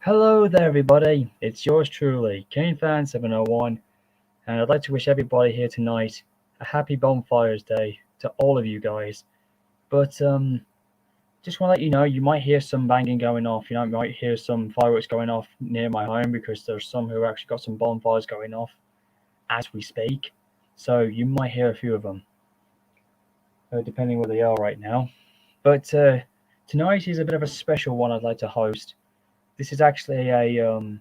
Hello there, everybody. It's yours truly, KaneFan701, and I'd like to wish everybody here tonight a happy Bonfires Day to all of you guys. But just want to let you know, you might hear some banging going off. You might hear some fireworks going off near my home because there's some who actually got some bonfires going off as we speak. So you might hear a few of them, depending where they are right now. But tonight is a bit of a special one I'd like to host. This is actually a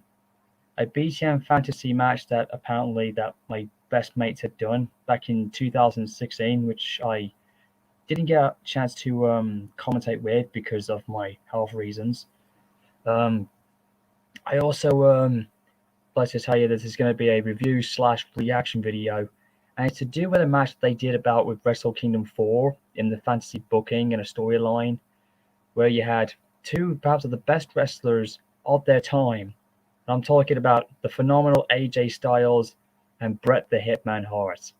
BTM Fantasy match that apparently that my best mates had done back in 2016, which I didn't get a chance to commentate with because of my health reasons. Um, I also like to tell you that this is going to be a review slash reaction video, and it's to do with a match they did about with WrestleKingdom 4 in the fantasy booking and a storyline, where you had two perhaps of the best wrestlers of their time. I'm talking about the phenomenal AJ Styles and Bret the Hitman Hart.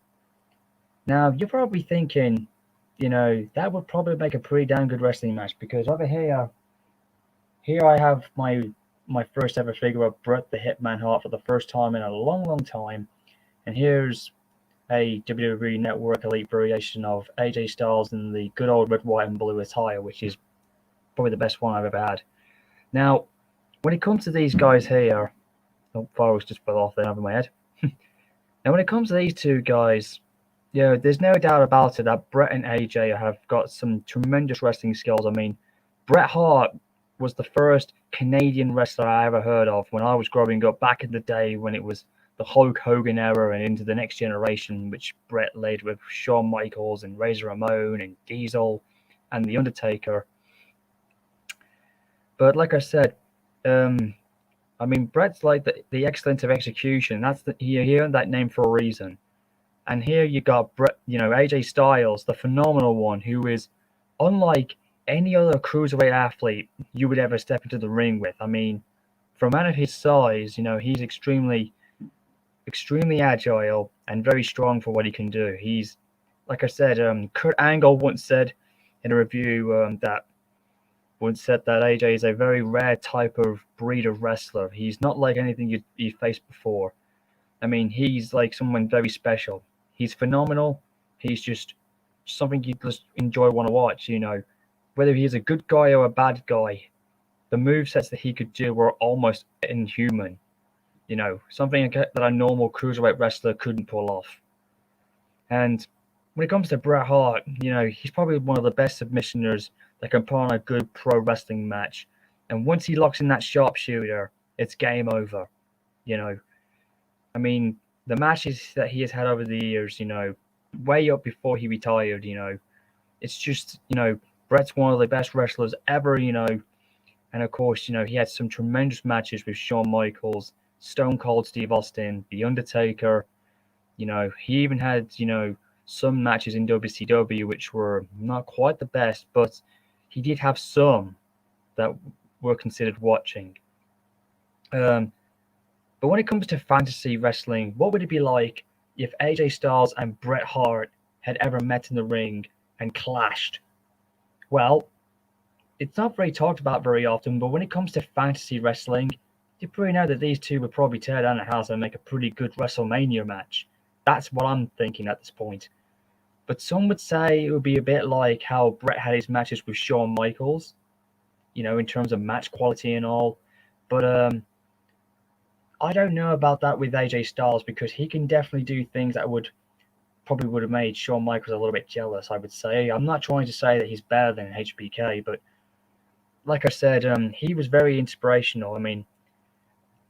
Now, you're probably thinking, that would probably make a pretty damn good wrestling match because over here I have my first ever figure of Bret the Hitman Hart for the first time in a long, long time, and here's a WWE Network Elite variation of AJ Styles in the good old red, white, and blue attire, which is probably the best one I've ever had. Now, when it comes to these guys here, oh, fireworks just fell off there over my head. Now, when it comes to these two guys, there's no doubt about it that Bret and AJ have got some tremendous wrestling skills. I mean, Bret Hart was the first Canadian wrestler I ever heard of when I was growing up back in the day when it was the Hulk Hogan era and into the next generation, which Bret laid with Shawn Michaels and Razor Ramon and Diesel and The Undertaker. But like I said, I mean, Bret's like the excellence of execution. He earned that name for a reason. And here you got Bret, AJ Styles, the phenomenal one, who is unlike any other cruiserweight athlete you would ever step into the ring with. I mean, for a man of his size, he's extremely, extremely agile and very strong for what he can do. He's, like I said, Kurt Angle once said in a review that AJ is a very rare type of breed of wrestler. He's not like anything you faced before. I mean, he's like someone very special. He's phenomenal. He's just something you just enjoy, want to watch. Whether he's a good guy or a bad guy, the movesets that he could do were almost inhuman. Something that a normal cruiserweight wrestler couldn't pull off. And when it comes to Bret Hart, he's probably one of the best submissioners that can put on a good pro wrestling match. And once he locks in that sharpshooter, it's game over. I mean, the matches that he has had over the years, way up before he retired, it's just, Bret's one of the best wrestlers ever, and of course, he had some tremendous matches with Shawn Michaels, Stone Cold Steve Austin, The Undertaker. He even had, some matches in WCW which were not quite the best, but he did have some that were considered watching. But when it comes to fantasy wrestling, what would it be like if AJ Styles and Bret Hart had ever met in the ring and clashed? Well, it's not very talked about very often, but when it comes to fantasy wrestling, you probably know that these two would probably tear down a house and make a pretty good WrestleMania match. That's what I'm thinking at this point. But some would say it would be a bit like how Bret had his matches with Shawn Michaels, in terms of match quality and all. But I don't know about that with AJ Styles because he can definitely do things that would have made Shawn Michaels a little bit jealous, I would say. I'm not trying to say that he's better than HBK, but like I said, he was very inspirational. I mean,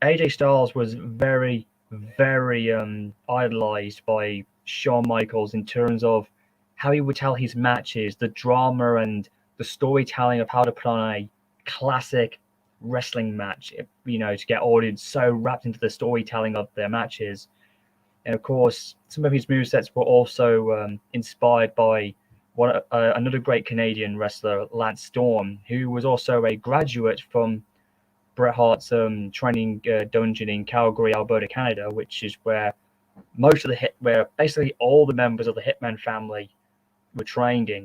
AJ Styles was very, very idolized by Shawn Michaels in terms of how he would tell his matches, the drama and the storytelling of how to put on a classic wrestling match, to get audience so wrapped into the storytelling of their matches. And of course, some of his movesets were also inspired by another great Canadian wrestler, Lance Storm, who was also a graduate from Bret Hart's training dungeon in Calgary, Alberta, Canada, which is where where basically all the members of the Hitman family were trained in.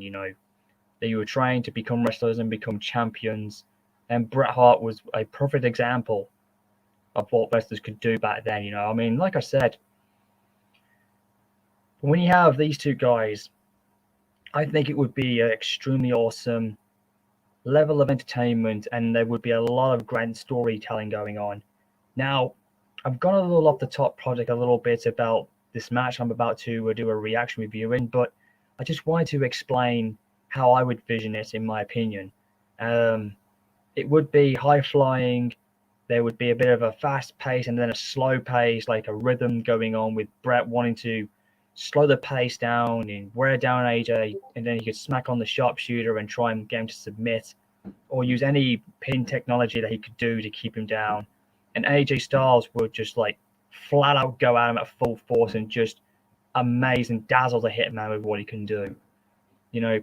They were trained to become wrestlers and become champions And Bret Hart was a perfect example of what wrestlers could do back then. You know, I mean, like I said, when you have these two guys, I think it would be an extremely awesome level of entertainment, and there would be a lot of grand storytelling going on. Now, I've gone a little off the top project a little bit about this match I'm about to do a reaction review in, but I just wanted to explain how I would vision it, in my opinion. It would be high flying. There would be a bit of a fast pace and then a slow pace, like a rhythm going on, with Bret wanting to slow the pace down and wear down AJ, and then he could smack on the sharpshooter and try and get him to submit, or use any pin technology that he could do to keep him down. And AJ Styles would just like flat out go at him at full force and just amaze and dazzle the Hitman with what he can do. You know,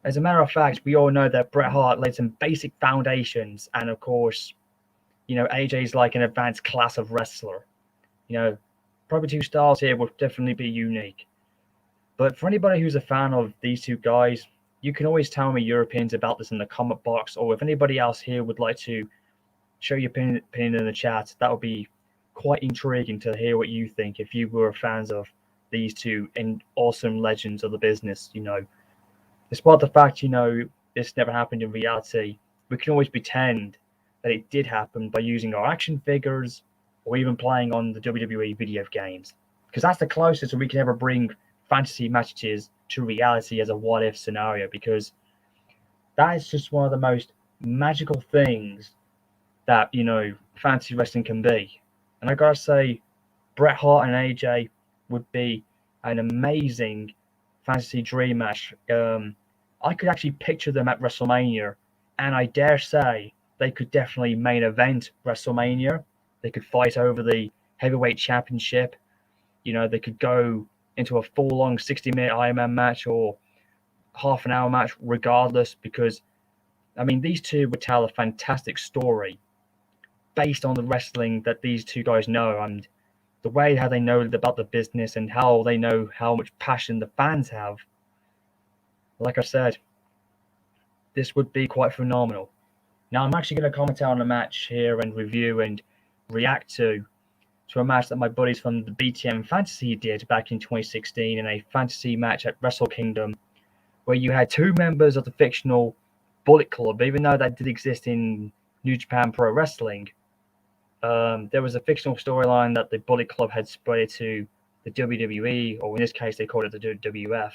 as a matter of fact, we all know that Bret Hart laid some basic foundations, and of course, you know, AJ's like an advanced class of wrestler. You know, probably two styles here would definitely be unique. But for anybody who's a fan of these two guys, you can always tell me your opinions about this in the comment box, or if anybody else here would like to show your opinion in the chat, that would be quite intriguing to hear what you think if you were fans of these two and awesome legends of the business. You know, despite the fact, you know, this never happened in reality, we can always pretend that it did happen by using our action figures or even playing on the WWE video games, because that's the closest we can ever bring fantasy matches to reality as a what-if scenario, because that is just one of the most magical things that, you know, fantasy wrestling can be. And I gotta say, Bret Hart and AJ would be an amazing fantasy dream match. I could actually picture them at WrestleMania, and I dare say they could definitely main event WrestleMania. They could fight over the heavyweight championship. You know, they could go into a full-long 60-minute Iron Man match or half an hour match regardless, because, I mean, these two would tell a fantastic story based on the wrestling that these two guys know, and the way how they know about the business and how they know how much passion the fans have. Like I said, this would be quite phenomenal. Now, I'm actually going to comment on a match here and review and react to a match that my buddies from the BTM Fantasy did back in 2016 in a fantasy match at WrestleKingdom, where you had two members of the fictional Bullet Club. Even though that did exist in New Japan Pro Wrestling, there was a fictional storyline that the Bullet Club had spread to the WWE, or in this case, they called it the WWF.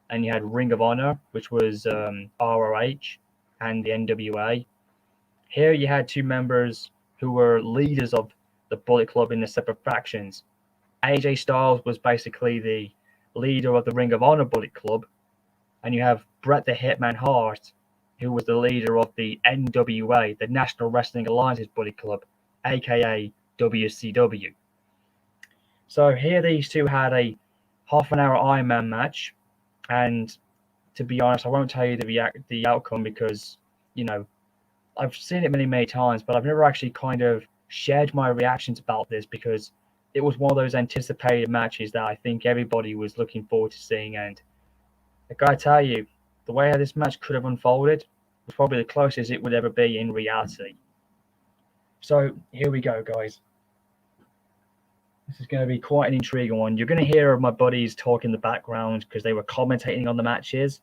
And you had Ring of Honor, which was ROH and the NWA. Here you had two members who were leaders of the Bullet Club in the separate factions. AJ Styles was basically the leader of the Ring of Honor Bullet Club, and you have Bret the Hitman Hart, who was the leader of the NWA, the National Wrestling Alliance's Bullet Club, aka WCW. So here these two had a half an hour Iron Man match, and to be honest, I won't tell you the outcome because, you know, I've seen it many times, but I've never actually kind of shared my reactions about this, because it was one of those anticipated matches that I think everybody was looking forward to seeing. And I gotta tell you, the way how this match could have unfolded was probably the closest it would ever be in reality. So here we go, guys. This is going to be quite an intriguing one. You're going to hear my buddies talk in the background because they were commentating on the matches,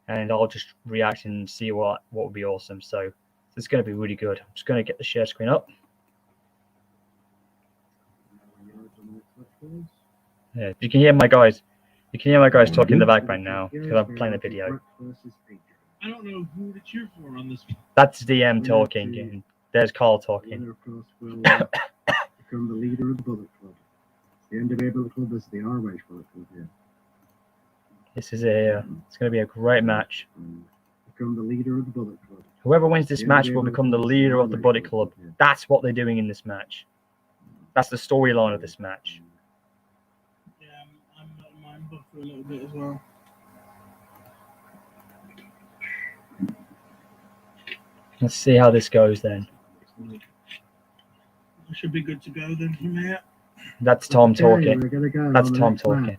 and I'll just react and see what would be awesome. So this is going to be really good. I'm just going to get the share screen up. Yeah, you can hear my guys. You can hear my guys talking in the background now because I'm playing a video. I don't know who to cheer for on this. That's DM talking, and there's Carl talking. Become the leader of the Bullet Club. The NWA Bullet Club is the ROH Bullet Club here. This is it's going to be a great match. Become the leader of the Bullet Club. Whoever wins this match will become the leader of the Bullet Club. That's what they're doing in this match. That's the storyline of this match. Yeah, I'm buff for a little bit as well. Let's see how this goes then. I should be good to go then from here. That's Tom talking. That's Tom talking.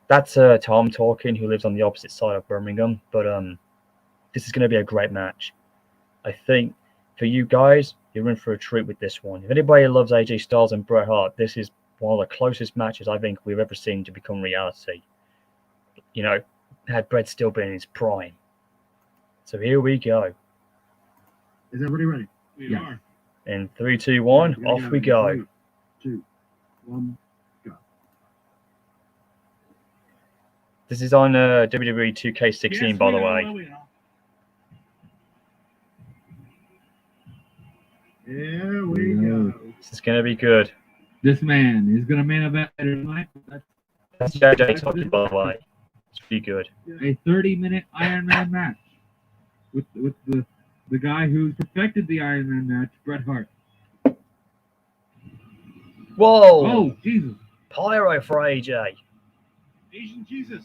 That's Tom talking, who lives on the opposite side of Birmingham. But this is going to be a great match. I think for you guys, you're in for a treat with this one. If anybody loves AJ Styles and Bret Hart, this is one of the closest matches I think we've ever seen to become reality. You know, had Bret still been in his prime. So here we go. Is everybody ready? We are. In 3, 2, 1, We're gonna off we go. 3, 2, 1, go. This is on WWE 2K16, Yes, by we the know way. where we are. Here we go. This is going to be good. This man is going to main event tonight. That's JJ talking, by the way. It's pretty good. A 30-minute Iron Man match with the guy who perfected the Iron Man match, Bret Hart. Whoa! Oh, Jesus. Pyro for AJ. Asian Jesus.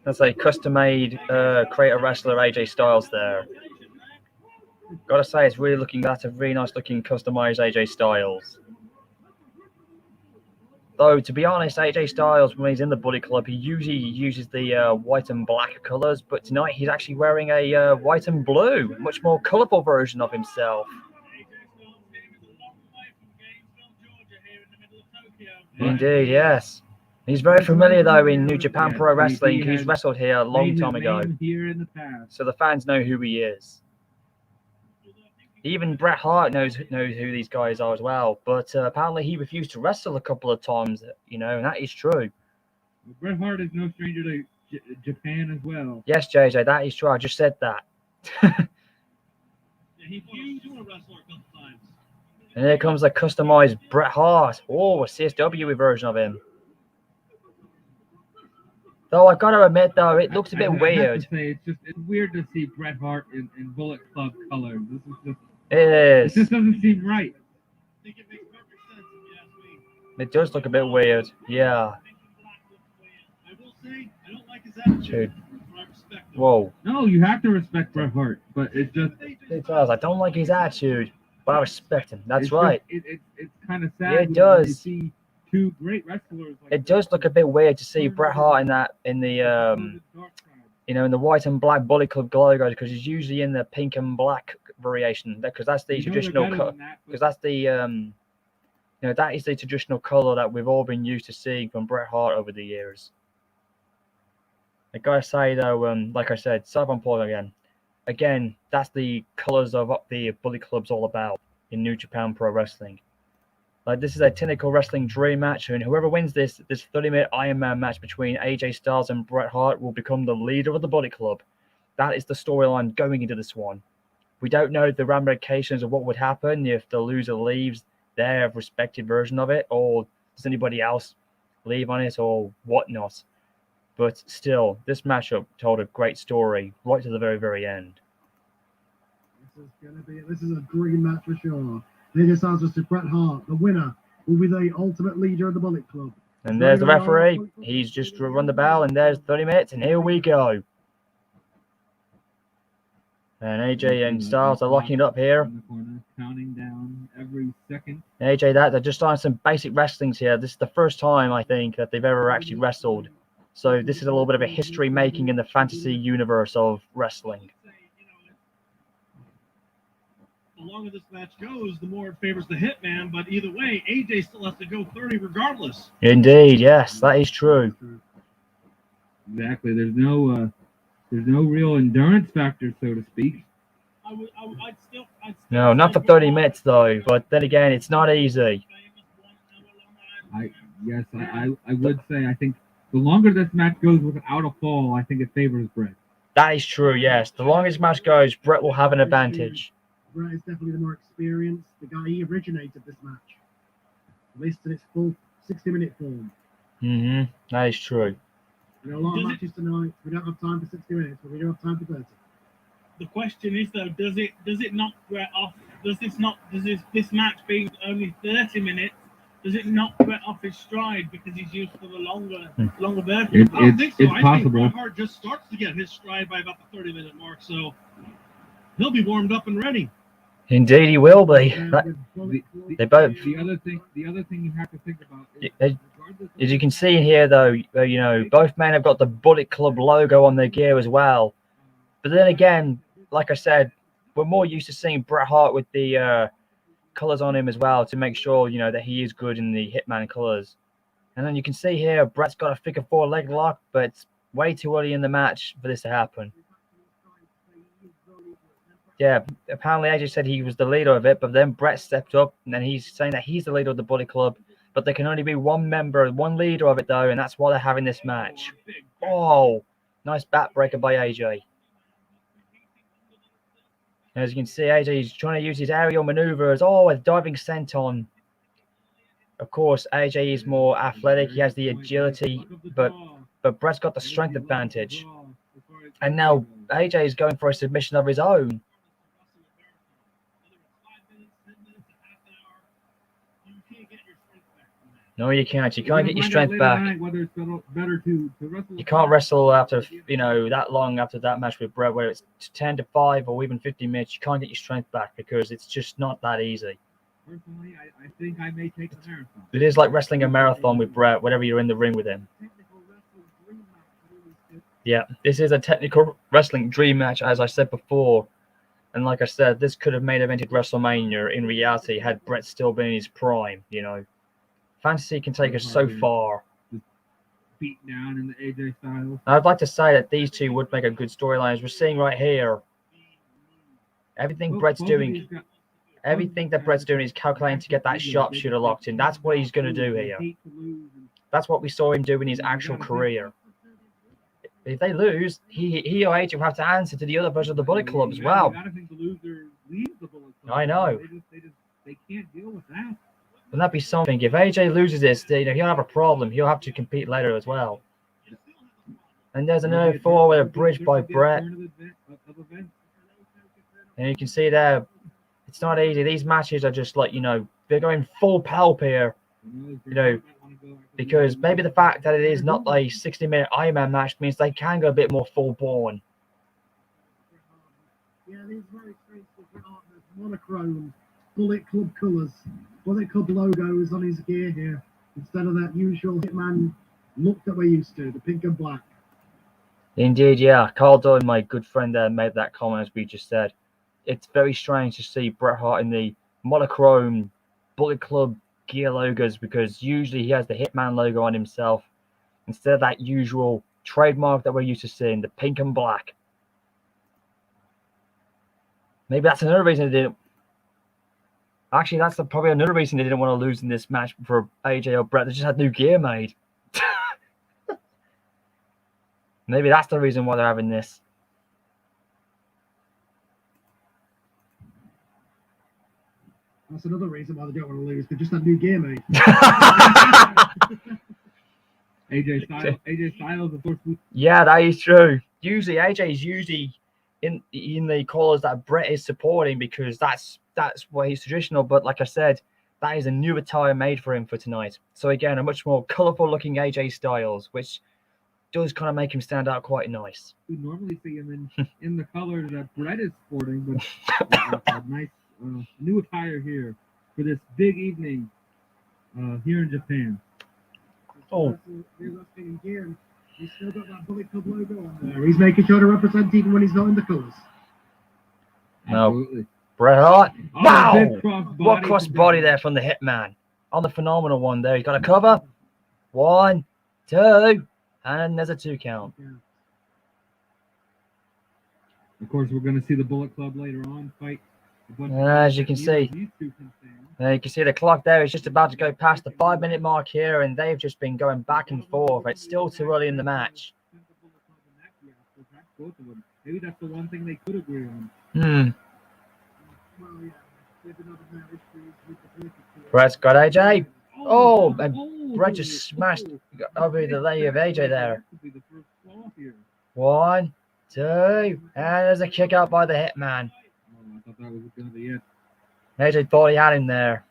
That's a custom-made creator wrestler AJ Styles there. Gotta say, it's really looking. That's a really nice-looking customized AJ Styles. Though, to be honest, AJ Styles, when he's in the Bullet Club, he usually uses the white and black colors, but tonight he's actually wearing a white and blue, much more colorful version of himself. Indeed, yes. He's very familiar, though, in New Japan Pro Wrestling. He's wrestled here a long time ago. Here in the past. So the fans know who he is. Even Bret Hart knows who these guys are as well. But apparently he refused to wrestle a couple of times, you know, and that is true. Bret Hart is no stranger to Japan as well. Yes, JJ, that is true. I just said that. He refused to wrestle a couple times. And here comes a customized Bret Hart. Oh, a CSW version of him. Though I've got to admit, though, it looks a bit weird. I have to say, it's weird to see Bret Hart in Bullet Club colors. This is just. It is. It just doesn't seem right. I think it makes perfect sense if you ask me. It does look a bit weird. Yeah. I will say, I don't like his attitude. But I respect him. Whoa. No, you have to respect Bret Hart, but it's just. It does. I don't like his attitude, but I respect him. That's it's right. It's kind of sad. Yeah, it when does. You see two great wrestlers. Like It does look a bit weird to see Bret Hart in the you know, in the white and black Bullet Club logo, because he's usually in the pink and black variation, because that's the traditional color. Because that's the you know, that is the traditional color that we've all been used to seeing from Bret Hart over the years. I gotta say though, like I said, Southern Paul again, that's the colors of what the Bullet Club's all about in New Japan Pro Wrestling. Like, this is a technical wrestling dream match, and whoever wins this 30-minute Iron Man match between AJ Styles and Bret Hart will become the leader of the Bullet Club. That is the storyline going into this one. We don't know the ramifications of what would happen if the loser leaves their respective version of it, or does anybody else leave on it, or whatnot. But still, this matchup told a great story right to the very, very end. This is a dream match for sure. AJ Styles versus Bret Hart. The winner will be the ultimate leader of the Bullet Club. And there's the referee. He's just run the bell, and there's 30 minutes, and here we go. And AJ and Styles are locking it up here. In the corner, counting down every second. AJ, they're just on some basic wrestlings here. This is the first time, I think, that they've ever actually wrestled. So this is a little bit of a history making in the fantasy universe of wrestling. The longer this match goes, the more it favors the Hitman. But either way, AJ still has to go 30 regardless. Indeed, yes, that is true. Exactly. There's no real endurance factor, so to speak. I'd still No, not for 30 minutes though. But then again, it's not easy. I would say I think the longer this match goes without a fall, I think it favors Bret. That is true. Yes, the longest match goes, Bret will have an advantage. Bret is definitely the more experienced. The guy, he originated this match. At least in its full 60-minute form. That is true. There are a lot of matches tonight. We don't have time for 60 minutes, but we do have time for 30. The question is though, does it knock Bret off? Does this match being only 30 minutes? Does it knock Bret off his stride because he's used to the longer version? I don't think so. It's I possible. think Bret Hart just starts to get his stride by about the 30-minute mark, so he'll be warmed up and ready. Indeed, he will be. The They both. other thing you have to think about is As you can see here, though, you know, both men have got the Bullet Club logo on their gear as well. But then again, like I said, we're more used to seeing Bret Hart with the colors on him as well to make sure, you know, that he is good in the Hitman colors. And then you can see here, Bret's got a figure 4 leg lock, but it's way too early in the match for this to happen. Yeah, apparently AJ said he was the leader of it, but then Bret stepped up, and then he's saying that he's the leader of the Bullet Club, but there can only be one member, one leader of it, though, and that's why they're having this match. Oh, nice backbreaker by AJ. As you can see, AJ is trying to use his aerial maneuvers. Oh, a diving senton. Of course, AJ is more athletic. He has the agility, but Bret's got the strength advantage. And now AJ is going for a submission of his own. No, you can't. You can't get your strength back. You can't wrestle after, you know, that long after that match with Bret, where it's 10 to 5 or even 50 minutes. You can't get your strength back because it's just not that easy. Personally, I think I may take a marathon. It is like wrestling a marathon with Bret, whenever you're in the ring with him. Yeah, this is a technical wrestling dream match, as I said before. And like I said, this could have main evented WrestleMania in reality had Bret still been in his prime, you know. Fantasy can take us so far. Beat down in the AJ style. I'd like to say that these two would make a good storyline. As we're seeing right here, everything Bret's doing, everything that Bret's doing is calculating to get that sharpshooter locked in. That's what he's going to do here. That's what we saw him do in his actual career. If they lose, he or AJ will have to answer to the other version of the Bullet Club as well. I know. They can't deal with that. Wouldn't that be something? If AJ loses this, you know, he'll have a problem. He'll have to compete later as well. And there's another forward bridge by Bret. And you can see there, it's not easy. These matches are just like, you know, they're going full pulp here. You know, because maybe the fact that it is not a 60-minute Iron Man match means they can go a bit more full-born. Yeah, these very strange monochrome Bullet Club colours. Bullet Club logo is on his gear here instead of that usual Hitman look that we're used to, the pink and black. Indeed, yeah. Carl Doyle, my good friend there, made that comment as we just said. It's very strange to see Bret Hart in the monochrome Bullet Club gear logos because usually he has the Hitman logo on himself instead of that usual trademark that we're used to seeing, the pink and black. Maybe that's another reason they didn't. Actually, that's probably another reason they didn't want to lose in this match for AJ or Bret. They just had new gear made. Maybe that's the reason why they're having this. That's another reason why they don't want to lose. They just had new gear made. AJ Styles, of course. Yeah, that is true. Usually, AJ is usually in the colours that Bret is supporting because that's what he's traditional. But like I said, that is a new attire made for him for tonight. So again, a much more colourful looking AJ Styles, which does kind of make him stand out quite nice. We normally see him in the colors that Bret is sporting, but a nice new attire here for this big evening here in Japan. Oh. He's still got that Bullet Club logo on there. He's making sure to represent even when he's not in the colours. No. Absolutely. Bret Hart. Oh, Wow! What crossbody there from the Hitman. On the phenomenal one there. He's got a cover. 1, 2, and there's a 2 count. Of course, we're going to see the Bullet Club later on fight. As you can see, you can see the clock there is just about to go past the 5-minute mark here, and they've just been going back and forth. It's still too early in the match. Maybe that's the one thing they could agree on. Bret's got AJ. Oh, and Bret just smashed over the leg of AJ there. 1, 2, and there's a kick out by the Hitman. I thought that was going to be it. AJ thought he had him there.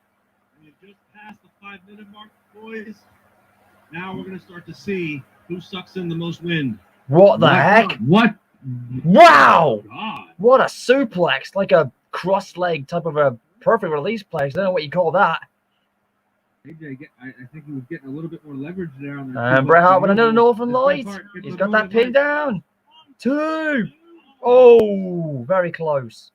We've just passed the 5-minute mark, boys. Now we're going to start to see who sucks in the most wind. What the heck? What? Wow! God. What a suplex. Like a cross leg type of a perfect release place. I don't know what you call that. I think he was getting a little bit more leverage there on that. And Bret Hart with another Northern Light. He's got that pin down. 2. Oh, very close.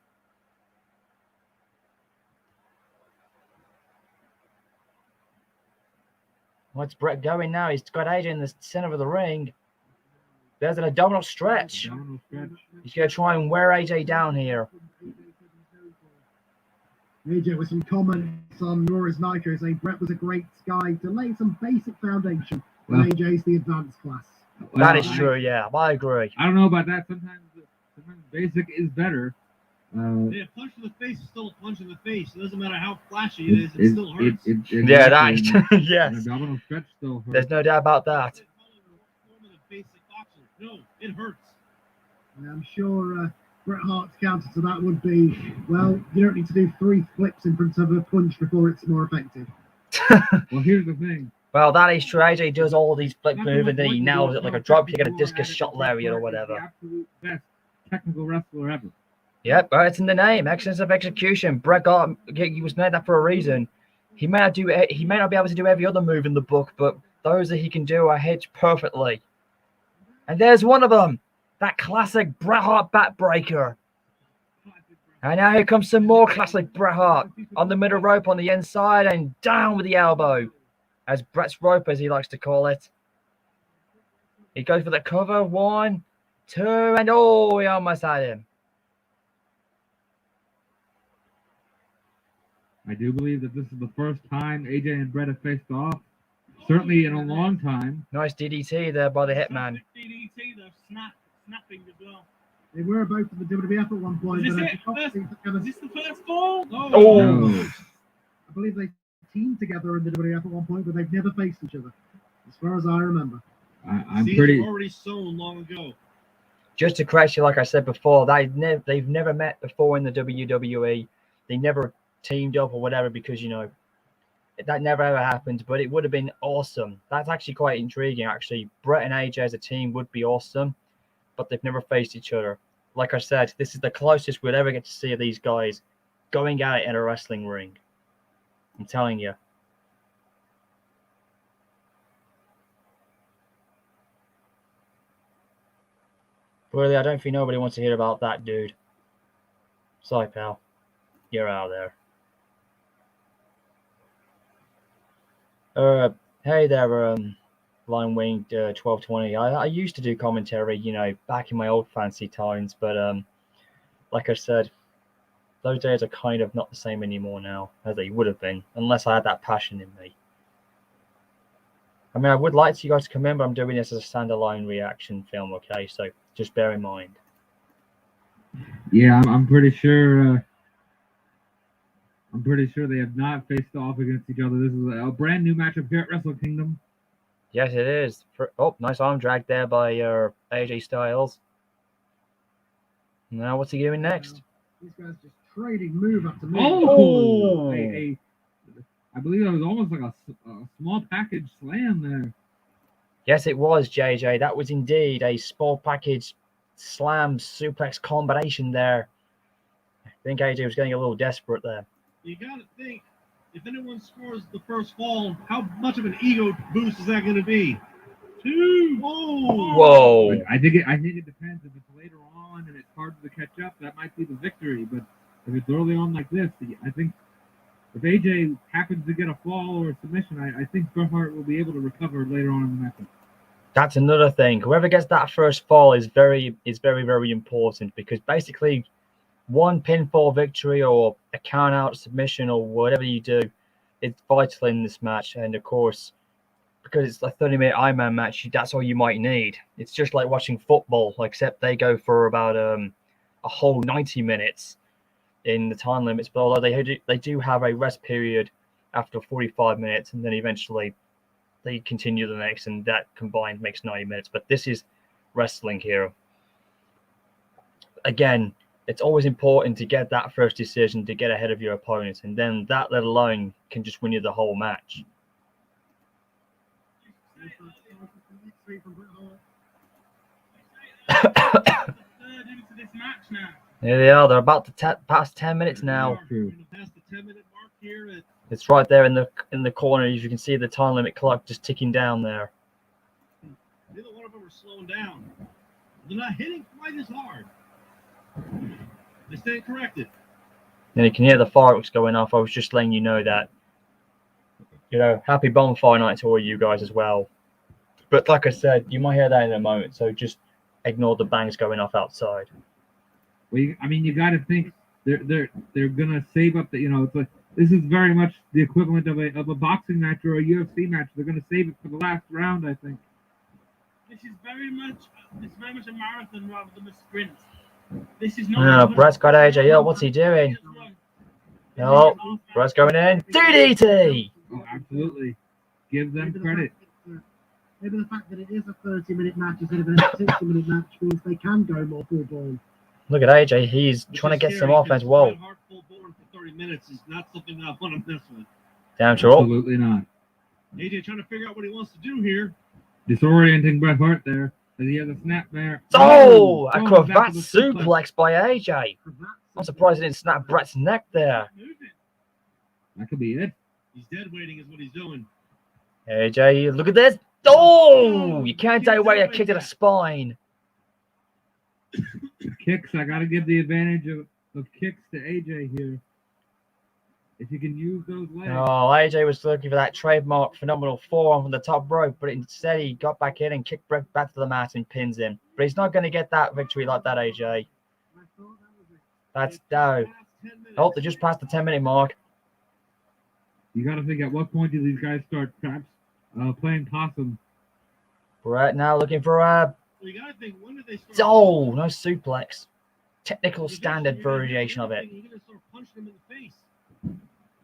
What's Bret going now? He's got AJ in the center of the ring. There's an abdominal stretch. He's going to try and wear AJ down here. AJ with some comments on Nora's Nitro saying Bret was a great guy to lay some basic foundation when AJ's the advanced class. That is true, yeah. I agree. I don't know about that. Sometimes basic is better. Yeah, a punch in the face is still a punch in the face. It doesn't matter how flashy it is, it still hurts. Yeah, that is yes. Abdominal stretch still hurts. There's no doubt about that. No, it hurts. And I'm sure Bret Hart's counter to that would be, well, you don't need to do 3 flips in front of a punch before it's more effective. Well, here's the thing. Well, that is true. AJ does all these flip moves and then he nails it like a drop kick and a discus shot lariat or whatever. The absolute best technical wrestler ever. Yep, well, it's in the name. Excellence of execution. Bret Hart, he was made that for a reason. He may not be able to do every other move in the book, but those that he can do are hit perfectly. And there's one of them. That classic Bret Hart backbreaker. And now here comes some more classic Bret Hart on the middle rope on the inside and down with the elbow. As Bret's rope, as he likes to call it. He goes for the cover. 1, 2, and oh, he almost had him. I do believe that this is the first time AJ and Bret have faced off. Certainly in a long time. Nice DDT there by the Hitman. DDT, though, snapping as well. They were both in the WWF at one point. Is this the first fall? Oh. No. I believe they teamed together in the WWF at one point, but they've never faced each other, as far as I remember. I'm pretty already sown long ago. Just to correct you, like I said before, they've never met before in the WWE. They never teamed up or whatever because, you know, that never ever happened, but it would have been awesome. That's actually quite intriguing, actually. Bret and AJ as a team would be awesome, but they've never faced each other. Like I said, this is the closest we'll ever get to see these guys going at it in a wrestling ring. I'm telling you. Really, I don't think nobody wants to hear about that, dude. Sorry, pal. You're out there. Hey there, Line Wing 1220. I used to do commentary, you know, back in my old fancy times, but like I said, those days are kind of not the same anymore now as they would have been, unless I had that passion in me. I mean, I would like you guys to come in, but I'm doing this as a standalone reaction film, okay? So just bear in mind. Yeah, I'm pretty sure. I'm pretty sure they have not faced off against each other. This is a brand new matchup here at WrestleKingdom. Yes, it is. Oh, nice arm drag there by AJ Styles. Now, what's he doing next? These guys just trading move after move. Oh! I believe that was almost like a small package slam there. Yes, it was, JJ. That was indeed a small package slam suplex combination there. I think AJ was getting a little desperate there. You got to think, if anyone scores the first fall, how much of an ego boost is that going to be? 2. Whoa! Whoa! I think it depends. If it's later on and it's harder to catch up, that might be the victory. But if it's early on like this, I think if AJ happens to get a fall or a submission, I think Bret Hart will be able to recover later on in the match. That's another thing. Whoever gets that first fall is very, very important because basically one pinfall victory or a count out submission or whatever you do, it's vital in this match. And of course, because it's a 30-minute Ironman match, that's all you might need. It's just like watching football, except they go for about a whole 90 minutes in the time limits. But although they do have a rest period after 45 minutes, and then eventually they continue the next, and that combined makes 90 minutes. But this is wrestling here. Again, it's always important to get that first decision to get ahead of your opponent, and then that let alone can just win you the whole match. Here they are. They're about to pass 10 minutes now. We're past the 10-minute mark here at It's right there in the corner. As you can see, the time limit clock just ticking down there. Neither one of them are slowing down. They're not hitting quite as hard. They stay corrected. And you can hear the fireworks going off. I was just letting you know that. You know, happy bonfire night to all you guys as well. But like I said, you might hear that in a moment, so just ignore the bangs going off outside. Well, you got to think they're gonna save up the, it's like this is very much the equivalent of a boxing match or a UFC match. They're gonna save it for the last round, I think. This is very much a marathon rather than a sprint. This is not. Oh, Bret's got AJ up. What's he doing? Oh, Bret's going in. DDT! Oh, absolutely. Give them credit. Maybe the fact that it is a 30-minute match instead of a 60-minute match means they can go more full ball. Look at AJ. He's trying to get some offense. Whoa. Hard full bore for 30 minutes is not something that I want to mess with. Damn sure. Absolutely not. AJ trying to figure out what he wants to do here. Disorienting Bret Hart there. Does he have a snap there? Oh, a Going cravat back to the suplex by AJ. I'm surprised he didn't snap Bret's neck there. That could be it. He's dead weighting is what he's doing. AJ, look at this. Oh, you can't take away a kick to the spine. Kicks, I got to give the advantage of kicks to AJ here. If you can use those legs. Oh, AJ was looking for that trademark phenomenal forearm from the top rope, but instead he got back in and kicked Bret back to the mat and pins him. But he's not going to get that victory like that, AJ. That's no. Oh, they just passed the 10-minute mark. You got to think, at what point do these guys start perhaps playing possum? Bret now looking for a... Well, you got to think, when did they start? Oh, no suplex. Technical standard variation of it. You're going to start punching him in the face.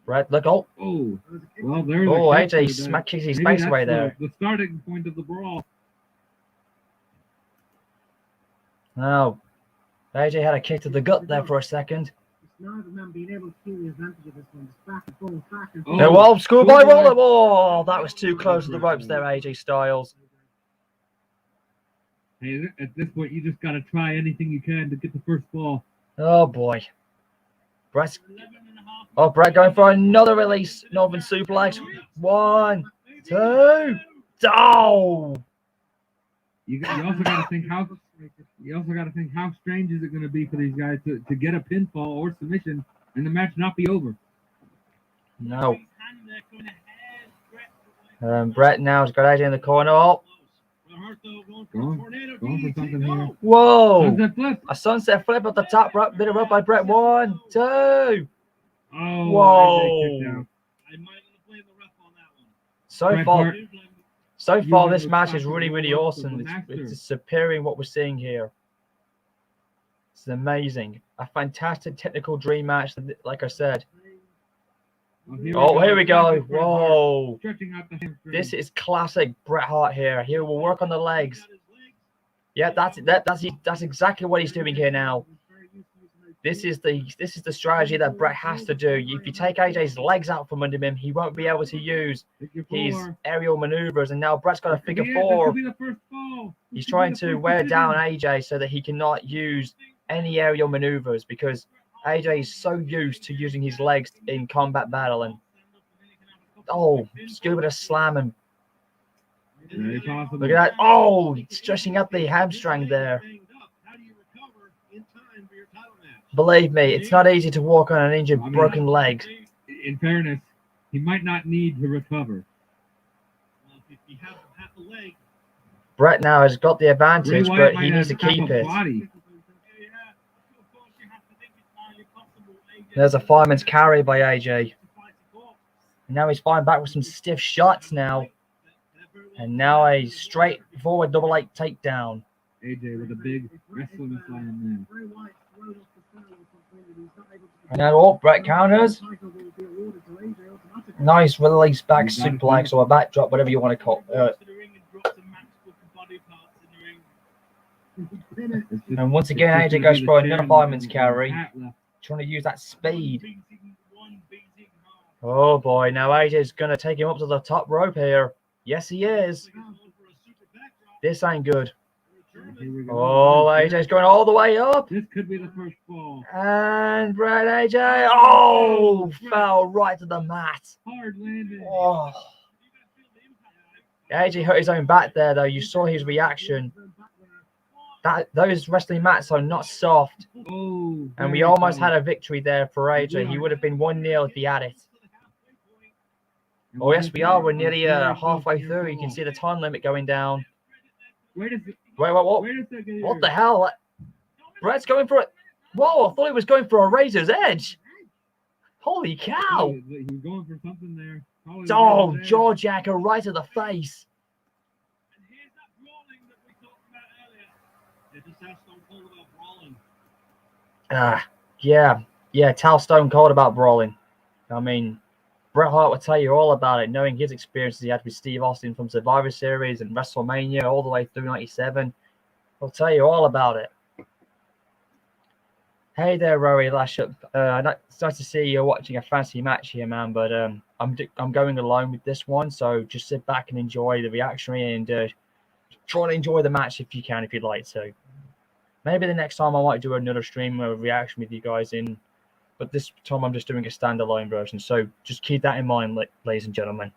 Bret, look, oh. Oh, well, there's Oh, a kick AJ for smack kicks his Maybe face that's away there. The starting point of the brawl. No. AJ had a kick to the gut there for a second. Now remember being able to feel the advantage of this one. Just back and forth, back and Oh. forth. No, well, schoolboy roller. Oh, that was too close to the ropes there, AJ Styles. Hey, at this point, you just got to try anything you can to get the first fall. Oh, boy. Bret's... Oh, Bret going for another release. Northern suplex. 1, 2. Oh! You also got to think how. You also got to think how strange is it going to be for these guys to get a pinfall or submission and the match not be over. No. Bret now has got AJ in the corner. Oh. Going for something here. Whoa! Sunset flip. A sunset flip at the top rope. Bit of rope by Bret. 1, 2. Oh, Whoa. AJ kicked out. I might want to blame the ref on that one. So Bret far, Hart. this match is really, really awesome. It's superior in what we're seeing here. It's amazing. A fantastic technical dream match, like I said. Well, Here we go. Bret Hart Whoa. stretching out the hamstring. This is classic Bret Hart here. He will work on the legs. Yeah, that's exactly what he's doing here now. This is the strategy that Bret has to do. If you take AJ's legs out from under him, he won't be able to use his aerial maneuvers. And now Bret's got a figure four. He's trying to wear down AJ so that he cannot use any aerial maneuvers because AJ is so used to using his legs in combat battle. And scuba to slam and look at that. Oh, stretching out the hamstring there. Believe me, it's not easy to walk on an injured, broken leg. In fairness, he might not need to recover. Bret now has got the advantage, but he needs to keep it. There's a fireman's carry by AJ. Now he's fighting back with some stiff shots now. And now a straight forward double leg takedown. AJ with a big wrestling slam there. And now Bret counters. Nice release back suplex or a backdrop, whatever you want to call it. And once again, AJ goes for another fireman's carry. Trying to use that speed. Oh boy, now AJ's going to take him up to the top rope here. Yes, he is. This ain't good. Here we go. Oh, AJ's going all the way up. This could be the first fall. And Bret AJ. Oh, fell right to the mat. Hard landing. Oh. AJ hurt his own back there, though. You saw his reaction. Those wrestling mats are not soft. Oh, And we almost had a victory there for AJ. He would have been 1-0 if he had it. Oh, yes, we are. We're nearly halfway through. You can see the time limit going down. Wait a second. Wait, what? Wait a second. What the hell? Bret's going for it. Whoa, I thought he was going for a razor's edge. Holy cow. He was going for something there. Oh, jaw jacker right to the face. And here's that brawling that we talked about earlier. They just asked Stone Cold about brawling. Yeah, tell Stone Cold about brawling. I mean, Bret Hart will tell you all about it, knowing his experiences he had with Steve Austin from Survivor Series and WrestleMania all the way through 97. He'll tell you all about it. Hey there, Rory Lashup. It's nice to see you watching a fantasy match here, man. But I'm going alone with this one, so just sit back and enjoy the reaction and try to enjoy the match if you can, if you'd like to. Maybe the next time I might do another stream of reaction with you guys in. But this time I'm just doing a standalone version, so just keep that in mind, ladies and gentlemen.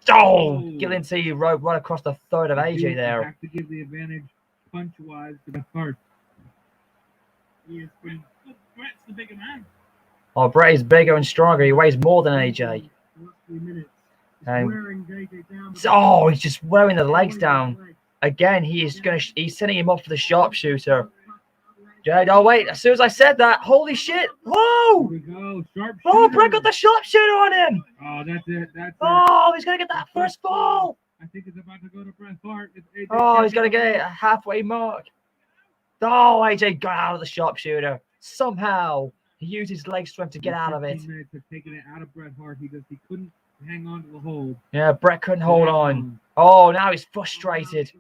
Gillian T rode right across the throat of AJ there. Have to give the advantage punch-wise to Bret Hart. Yes, Bret's the bigger man. Oh, Bret is bigger and stronger. He weighs more than AJ. And he's just wearing the legs down. Again, he's sending him off for the sharpshooter. Oh, wait. As soon as I said that, holy shit. Whoa! Here we go. Oh, Bret got the sharpshooter on him. Oh, that's it. Oh, he's going to get that first fall. I think it's about to go to Bret Hart. Oh, he's going to get a halfway mark. Oh, AJ got out of the sharpshooter. Somehow, he used his leg strength to get out of it. 15 minutes of taking it out of Bret Hart. He couldn't hang on to the hold. Yeah, Bret couldn't hold on. Oh, now he's frustrated.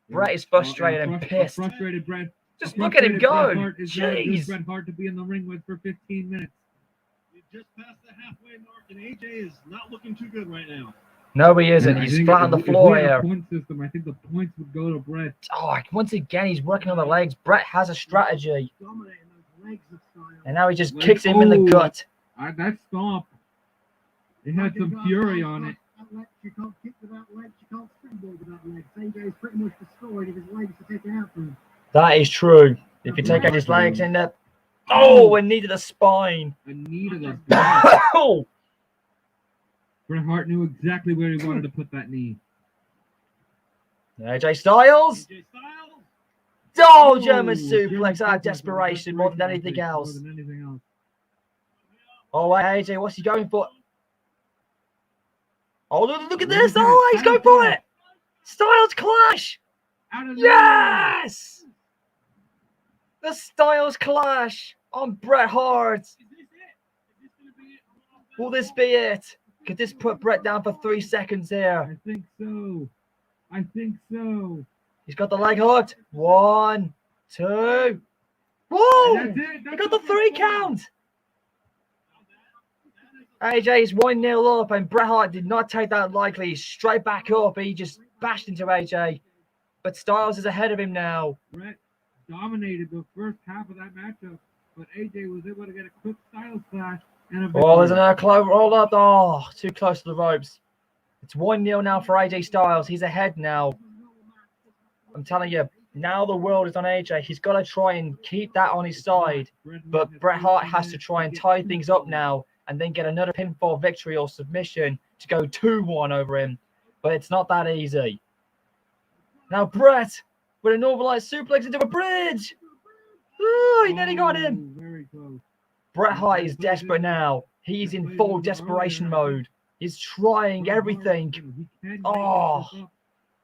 Bret is frustrated and pissed. Frustrated Bret. Just look at him go. Jeez. Bret Hart to be in the ring with for 15 minutes. We just passed the halfway mark, and AJ is not looking too good right now. No, he isn't. Yeah, he's flat on the floor here. Point system, I think the points would go to Bret. Oh, once again, he's working on the legs. Bret has a strategy. And now he just kicks him in the gut. That stomp. It had some fury on it. You can't kick without legs. You can't springboard without legs. AJ is pretty much destroyed if his legs are taken out for him. That is true. If you take out his legs and that. Oh, a knee to the spine. A knee to the spine. Oh! Bret Hart knew exactly where he wanted to put that knee. AJ Styles. AJ Styles. Oh, German suplex out of desperation more than anything else. Oh, wait, AJ, what's he going for? Oh, look at this. Oh, he's going for it. Styles clash. Yes. The Styles clash on Bret Hart. Will this be it? Could this put Bret down for 3 seconds here? I think so. I think so. He's got the leg hooked. 1, 2. Whoa! That's it. He got the 3 count. AJ is 1-0 up, and Bret Hart did not take that lightly. He's straight back up. He just bashed into AJ. But Styles is ahead of him now. Bret dominated the first half of that matchup, but AJ was able to get a quick Styles clash and a victory. Oh, there's another close roll up. Oh, too close to the ropes. It's 1-0 now for AJ Styles. He's ahead now. I'm telling you, now the world is on AJ. He's got to try and keep that on his side. But Bret Hart has to try and tie things up now and then get another pinfall victory or submission to go 2-1 over him. But it's not that easy. Now Bret with a normalized suplex into a bridge. Oh, he nearly got him. Very close. Bret Hart is desperate now. He's in full desperation mode. He's trying everything. Oh,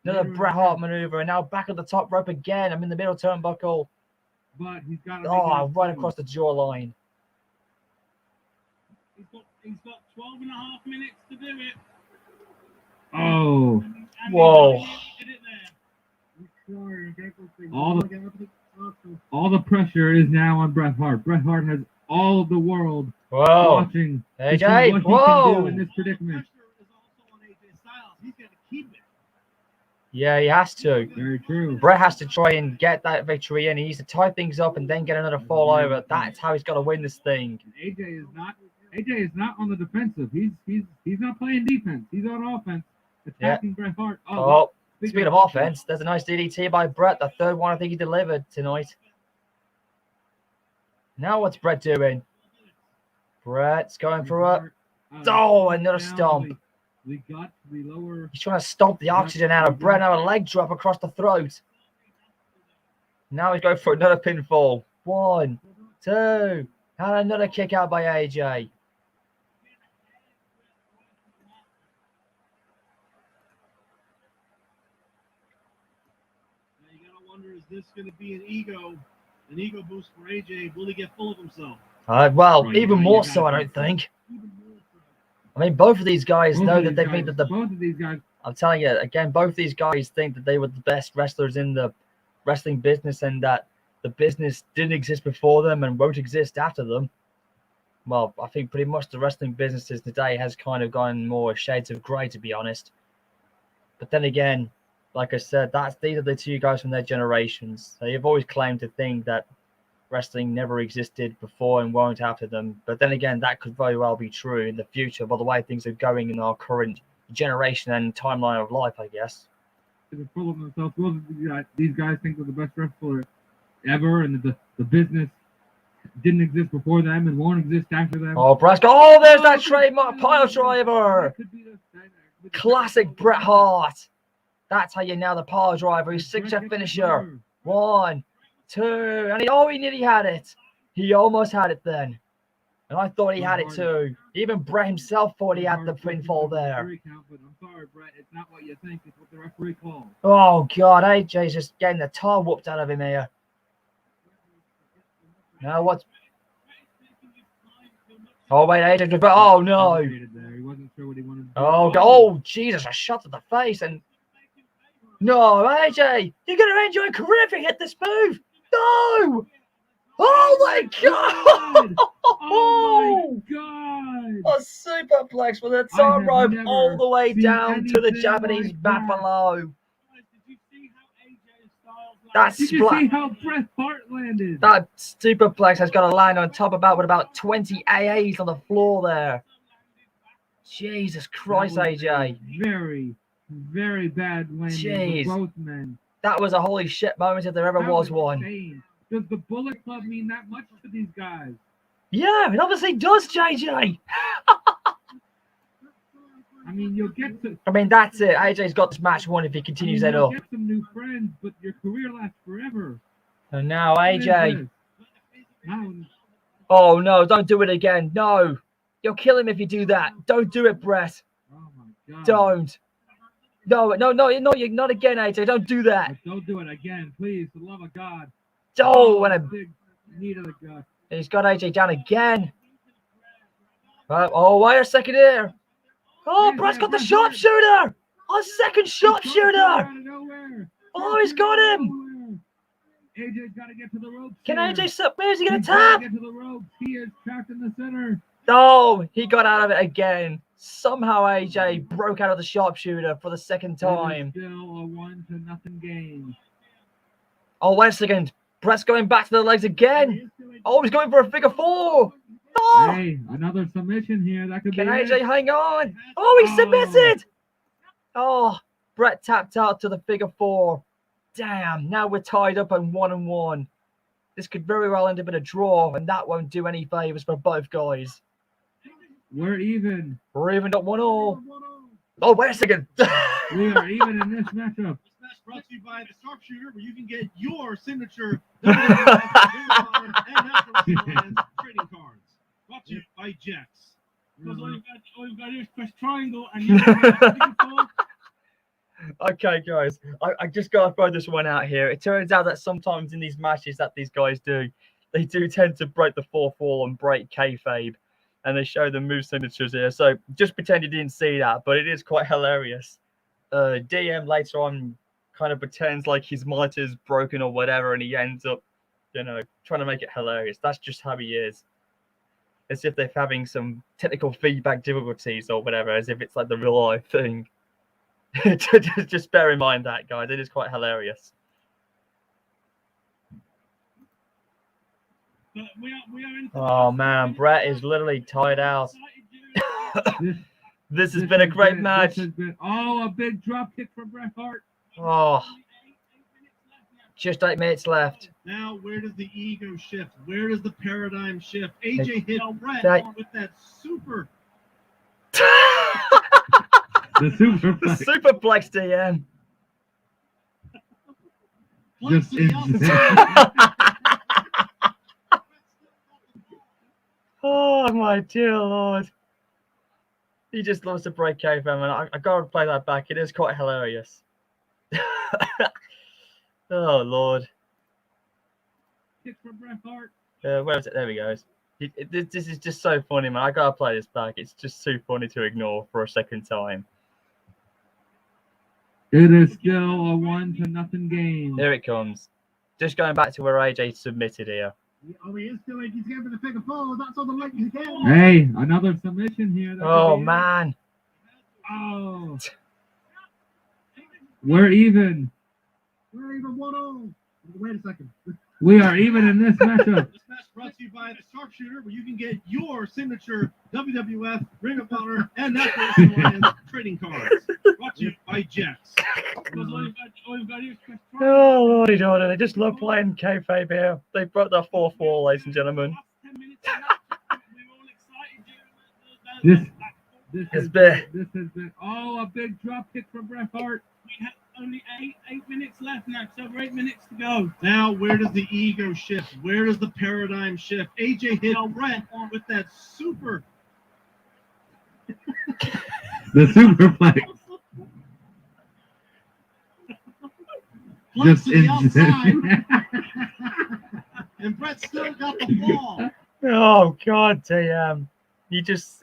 another Bret Hart maneuver. And now back at the top rope again. I'm in the middle turnbuckle. But he's got to right across the jawline. He's got 12 and a half minutes to do it. Oh. And whoa. he did it there. All the pressure is now on Bret Hart. Bret Hart has all of the world watching. AJ, what he can do in this predicament. Pressure is also on AJ Styles. He's got to keep it. Yeah, he has to. Very true. Bret has to try and get that victory in. He needs to tie things up and then get another fall over. That's how he's got to win this thing. AJ is not on the defensive. He's not playing defense. He's on offense, attacking Bret Hart. Oh, speaking of offense, there's a nice DDT by Bret. The third one I think he delivered tonight. Now what's Bret doing? Bret's going for another stomp. We got the lower. He's trying to stomp the oxygen out of Bret. Now a leg drop across the throat. Now he's going for another pinfall. 1, 2, and another kick out by AJ. Now you gotta wonder, is this going to be an ego boost for AJ? Will he get full of himself? Well, even more so, I don't think. I mean, both of these guys know that they've made both of these guys. I'm telling you, again, both of these guys think that they were the best wrestlers in the wrestling business and that the business didn't exist before them and won't exist after them. Well, I think pretty much the wrestling businesses today has kind of gone more shades of grey, to be honest. But then again, like I said, these are the two guys from their generations. They've always claimed to think that wrestling never existed before and won't after them. But then again, that could very well be true in the future by the way things are going in our current generation and timeline of life, I guess. They're full of themselves. Both of these guys think they're the best wrestler ever, and the business didn't exist before them and won't exist after them. Oh, Brasco. Oh, there's that trademark pile driver. Classic Bret Hart. That's how you nail the pile driver. His signature finisher. 1, 2, and he nearly had it. He almost had it then. And I thought he had it too. Even Bret himself thought he had the pinfall there. I'm sorry, Bret. It's not what you think. It's what the referee called. Oh, God. AJ's just getting the tar whooped out of him here. Now what's... Oh, wait, AJ... Oh, no. He wasn't sure what he wanted to do. Oh, Jesus. A shot to the face and... No, AJ, you're going to end your career if you hit this move. No! Oh, my God! Oh, my God! A superplex with a top rope all the way down to the Japanese mat below. Did you see how Bret Hart landed? That superplex has got to land on top with about 20 AAs on the floor there. Jesus Christ, AJ. Very, very bad landing for both men. That was a holy shit moment if there ever was one. Insane. Does the Bullet Club mean that much to these guys? Yeah, it obviously does, JJ. I mean, you'll get to... I mean, that's it. AJ's got this match won if he continues that up. You'll get some new friends, but your career lasts forever. And now, AJ. Now, oh, no, don't do it again. No. You'll kill him if you do that. Don't do it, Bret. oh, my God. Don't. No, not again, AJ. Don't do that. But don't do it again, please. For the love of God. Oh, and a big knee to the gut. He's got AJ down again. Oh, wait a second here. Oh, Bret's got the sharpshooter. A second sharpshooter. Oh, he's got him. AJ's got to get to the ropes. Can AJ submit? Is he going to tap? Get to the ropes. He is trapped in the center. Oh, he got out of it again. Somehow AJ broke out of the sharpshooter for the second time. Still a 1-0 game. Oh, wait a second. Bret's going back to the legs again. Oh, he's going for a figure 4. Oh! Hey, another submission here. That could Can be AJ it. hang on? Oh, he submitted. Oh, Bret tapped out to the figure 4. Damn, now we're tied up on 1-1. This could very well end up in a draw, and that won't do any favors for both guys. We're even. We're even at 1-1. Oh, wait a second. We are even in this matchup. This match brought to you by the Sharpshooter, where you can get your signature and trading cards. Brought to you by Jex. Because all you've got to do is press triangle and you can Okay, guys, I just got to throw this one out here. It turns out that sometimes in these matches that these guys do, they do tend to break the fourth wall and break kayfabe, and they show the move signatures here. So just pretend you didn't see that, but it is quite hilarious. DM later on kind of pretends like his monitor's broken or whatever, and he ends up, trying to make it hilarious. That's just how he is. As if they're having some technical feedback difficulties or whatever, as if it's like the real life thing. Just bear in mind that, guys. It is quite hilarious. But we are into Oh man, Bret is literally tied out. This has been a great match. This has been, a big drop kick from Bret Hart. Oh, just 8 minutes left. Now, where does the ego shift? Where does the paradigm shift? AJ hit Bret with that super. The superplex. The superplex DM. Just Oh my dear Lord. He just loves to break kayfabe, and I gotta play that back. It is quite hilarious. Oh Lord. Kick from Bret Hart. Where is it? There we go. This is just so funny, man. I gotta play this back. It's just too funny to ignore for a second time. It is still a 1-0 game. Here it comes. Just going back to where AJ submitted here. Oh, he is doing. He's going for the figure four. That's all the length again. Hey, another submission here. Oh man. Oh. We're even. We're even 1-0. Wait a second. We are even in this matchup. This match brought to you by the Sharpshooter, where you can get your signature WWF, Ring of Honor, and National Alliance trading cards. Brought to you by Jets. Oh lordy lordy, they just love playing kayfabe here. They broke their 4th wall, ladies and gentlemen. This has been a big drop kick from Bret Hart. We have only eight minutes left now, so 8 minutes to go. Now, where does the ego shift? Where does the paradigm shift? AJ hit Bret with that super. The superplex. Just Just to the in. outside. And Bret still got the ball. Oh god damn. He just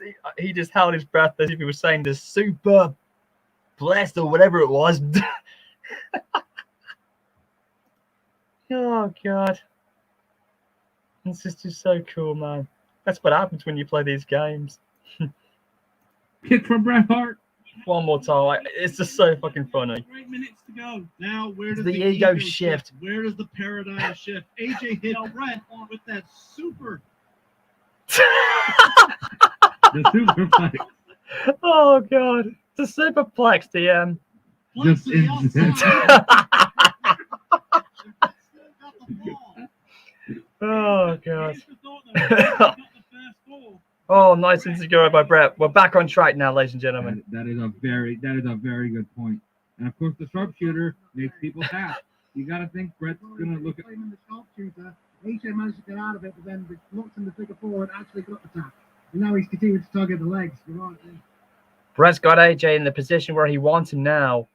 held his breath as if he was saying the super blessed or whatever it was. Oh god. This is just so cool, man. That's what happens when you play these games. Kick from Bret Hart. One more time. It's just so fucking funny. 8 minutes to go. Now, where does The ego shift. Where does the paradigm shift? AJ hit Bret with that super. The superplex. Oh god. It's a superplex, DM. Just To the in. outside. And Bret still got the ball. Oh god. Here's the thought, though. He got the first ball. Oh, nice insecure by Bret. We're back on track now, ladies and gentlemen. That is a very good point. And of course, the sharpshooter makes people tap. You got to think Bret's gonna look at. The sharpshooter. AJ managed to get out of it, but then looked in the figure four and actually got the tap. And now he's continuing to target the legs. You're right. Bret's got AJ in the position where he wants him now.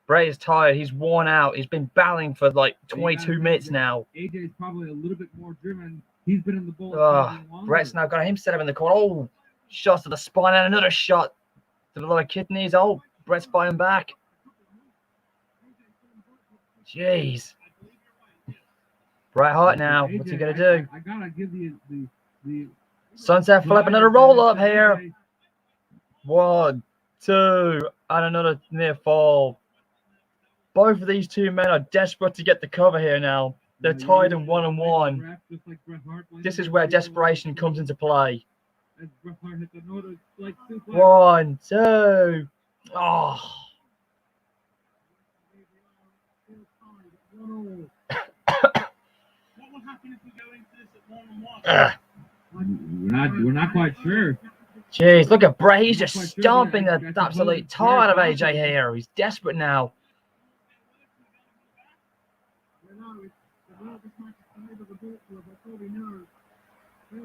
Bret is tired. He's worn out. He's been battling for like 22 minutes now. AJ's probably a little bit more driven. He's been in the bullet. Bret's now got him set up in the corner. Oh, shots to the spine and another shot to the lower kidneys. Oh, Bret's fighting back. Jeez. Bret Hart now. What's he going to do? I gotta give you the Sunset flip, another roll up here. 1, 2, and another near fall. Both of these two men are desperate to get the cover here now. They're tied in 1-1. This is where desperation comes into play. 1, 2. Oh. What will happen if we go into this at 1-1? We're not quite sure. Jeez, look at Bret. He's just stomping the absolute tar out of AJ here. He's desperate now.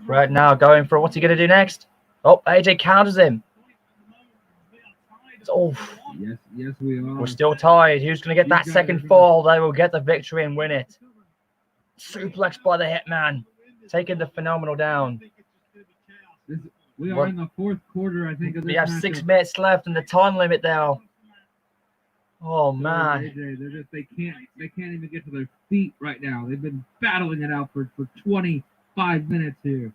Right now, going for what's he going to do next? Oh, AJ counters him. Oh, Yes, we are. we're still tied. Who's going to get that second fall? They will get the victory and win it. Suplex by the Hitman, taking the Phenomenal down. We are in the fourth quarter, I think. Of this We have matchup. 6 minutes left and the time limit now. Oh man. AJ, they can't even get to their feet right now. They've been battling it out for 25 minutes here.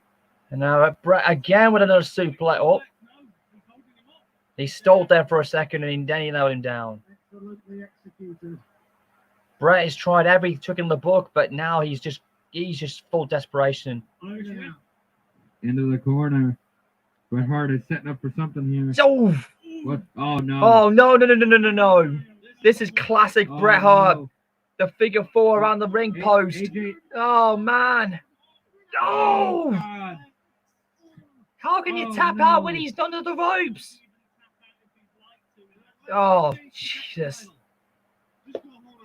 And now Bret again with another suplex. Oh, He stalled there for a second and then he nailed him down. Excellently executed. Bret has tried every trick in the book, but now he's just full desperation. Into the corner. Bret Hart is setting up for something here. Oh, What? Oh no. oh no. This is classic Oh, Bret Hart. no. The figure 4 around the ring post. AJ. Oh man. Oh Oh, God. how can you Oh, tap no. out when he's under the ropes? Oh, Jesus.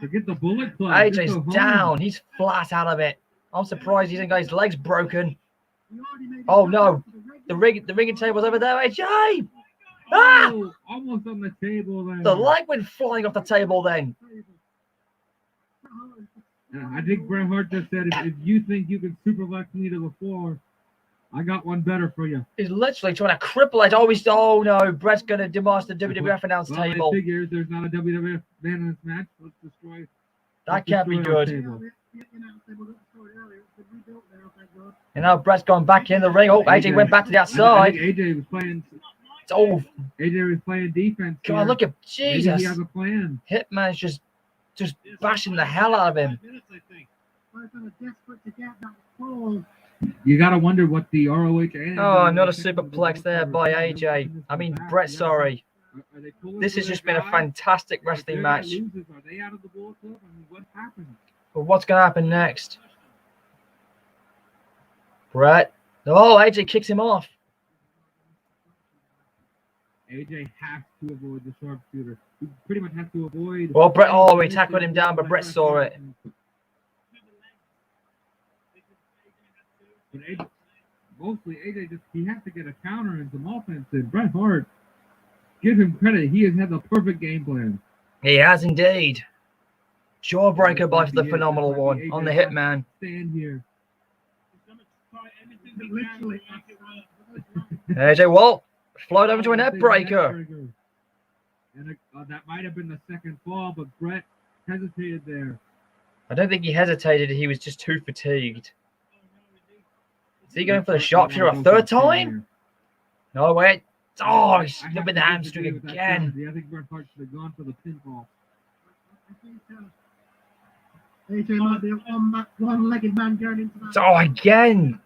Forget the Bullet Club. Just AJ's go home. down. He's flat out of it. I'm surprised he hasn't got his legs broken. He already made Oh, it no. back to The regular rigging table's over there, AJ. Ah! Oh, almost on the table there. The leg went flying off the table then. I think Bret Hart just said, if you think you can superflex me to the floor, I got one better for you. He's literally trying to cripple it. Oh no, Bret's going to demolish the WWF announce Well, table. I figure there's not a WWF man in this match. Let's destroy. That can't be destroy our good. table. And now Bret's gone back in the ring. Oh, AJ went back to the I outside. think AJ was playing. Oh, AJ was playing defense. God, here. look at Maybe Jesus. he has a plan. Hitman's just bashing the hell out of him. Desperate to get that fall. You gotta wonder what the ROH and Oh, another NJPW superplex there by AJ. I mean, Bret, sorry. Are they pulling This for has their just been a guy? fantastic If wrestling their guy match. loses, are they out of the Bullet Club? I mean, what happened? But what's going to happen next? Bret. Oh, AJ kicks him off. AJ has to avoid the sharpshooter. He pretty much has to avoid. Well, Bret, oh, he tackled him down, but Bret saw it. But AJ, mostly AJ he has to get a counter and some offense. And Bret Hart, give him credit. He has had the perfect game plan. He has indeed. Jawbreaker by the phenomenal one on the Hitman. Stand here. Literally. AJ Walt float over to a net breaker. And that might have been the second fall, but Bret hesitated there. I don't think he hesitated. He was just too fatigued. Is he going for the sharpshooter a third time? No, wait. Oh, he's slipping the hamstring again. I think Bret Hart should have gone for the pinfall. AJ might be a one-legged man going into that. Oh, again.